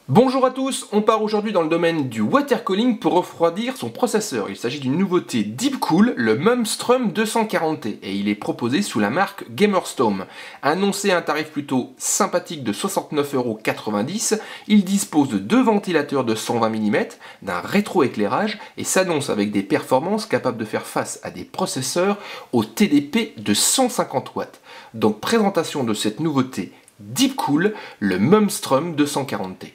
Bonjour à tous, on part aujourd'hui dans le domaine du water cooling pour refroidir son processeur. Il s'agit d'une nouveauté Deepcool, le Mumstrum 240T, et il est proposé sous la marque Gamerstorm. Annoncé à un tarif plutôt sympathique de 69,90 €, il dispose de deux ventilateurs de 120 mm, d'un rétroéclairage et s'annonce avec des performances capables de faire face à des processeurs au TDP de 150 watts. Donc présentation de cette nouveauté Deepcool, le Mumstrum 240T.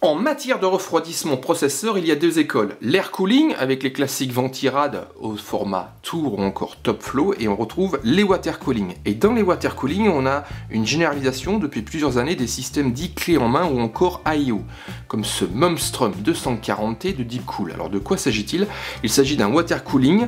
En matière de refroidissement processeur, il y a deux écoles. L'air cooling avec les classiques ventirad au format Tour ou encore Top Flow, et on retrouve les water cooling. Et dans les water cooling, on a une généralisation depuis plusieurs années des systèmes dits clés en main ou encore AIO, comme ce Mumstrum 240T de Deepcool. Alors de quoi s'agit-il? Il s'agit d'un water cooling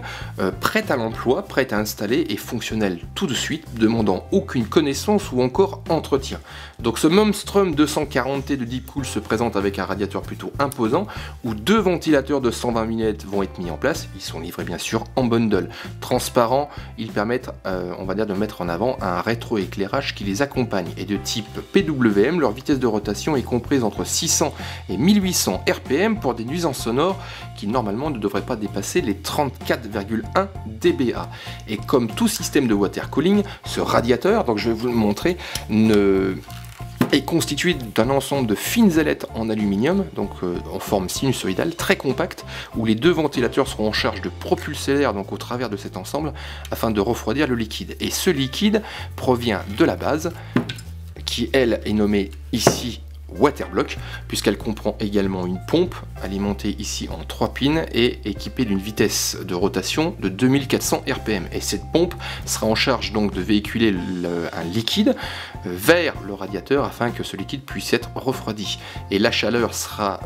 prêt à l'emploi, prêt à installer et fonctionnel tout de suite, demandant aucune connaissance ou encore entretien. Donc ce Mumstrum 240T de Deepcool se présente avec un radiateur plutôt imposant où deux ventilateurs de 120 mm vont être mis en place. Ils sont livrés bien sûr en bundle. Transparents, ils permettent on va dire de mettre en avant un rétroéclairage qui les accompagne. Et de type PWM, leur vitesse de rotation est comprise entre 600 et 1800 RPM pour des nuisances sonores qui normalement ne devraient pas dépasser les 34,1 dBA. Et comme tout système de water cooling, ce radiateur, donc je vais vous le montrer, est constitué d'un ensemble de fines ailettes en aluminium, donc en forme sinusoïdale, très compacte, où les deux ventilateurs seront en charge de propulser l'air donc au travers de cet ensemble afin de refroidir le liquide. Et ce liquide provient de la base, qui elle est nommée ici Waterblock, puisqu'elle comprend également une pompe alimentée ici en 3 pins et équipée d'une vitesse de rotation de 2400 RPM. Et cette pompe sera en charge donc de véhiculer un liquide vers le radiateur afin que ce liquide puisse être refroidi. Et la chaleur sera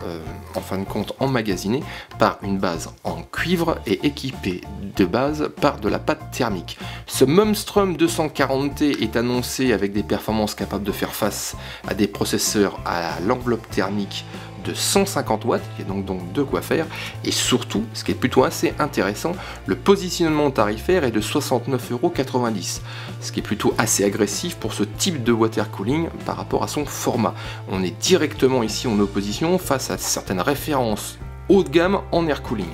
en fin de compte emmagasinée par une base en cuivre et équipée de base par de la pâte thermique. Ce Mumstrum 240T est annoncé avec des performances capables de faire face à des processeurs à l'enveloppe thermique de 150 watts, il y a donc de quoi faire, et surtout, ce qui est plutôt assez intéressant, le positionnement tarifaire est de 69,90 €, ce qui est plutôt assez agressif pour ce type de water cooling par rapport à son format. On est directement ici en opposition face à certaines références haut de gamme en air cooling.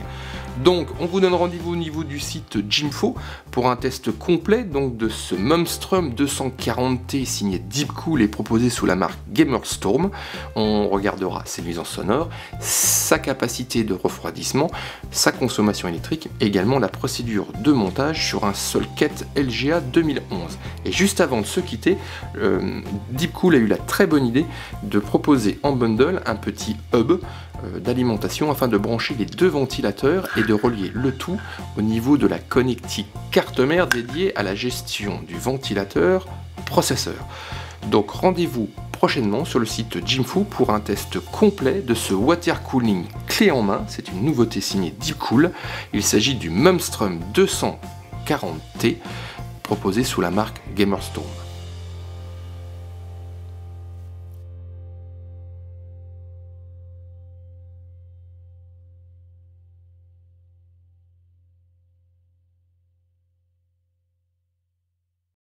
Donc on vous donne rendez-vous au niveau du site Jimfo pour un test complet donc de ce Mumstrum 240T signé Deepcool et proposé sous la marque Gamerstorm. On regardera ses nuisances sonores, sa capacité de refroidissement, sa consommation électrique, également la procédure de montage sur un socket LGA 2011. Et juste avant de se quitter, Deepcool a eu la très bonne idée de proposer en bundle un petit hub d'alimentation afin de brancher les deux ventilateurs et de relier le tout au niveau de la connectique carte mère dédiée à la gestion du ventilateur processeur. Donc rendez-vous prochainement sur le site Jimfo pour un test complet de ce water cooling clé en main. C'est une nouveauté signée Deepcool. Il s'agit du Mumstrum 240T proposé sous la marque Gamerstorm.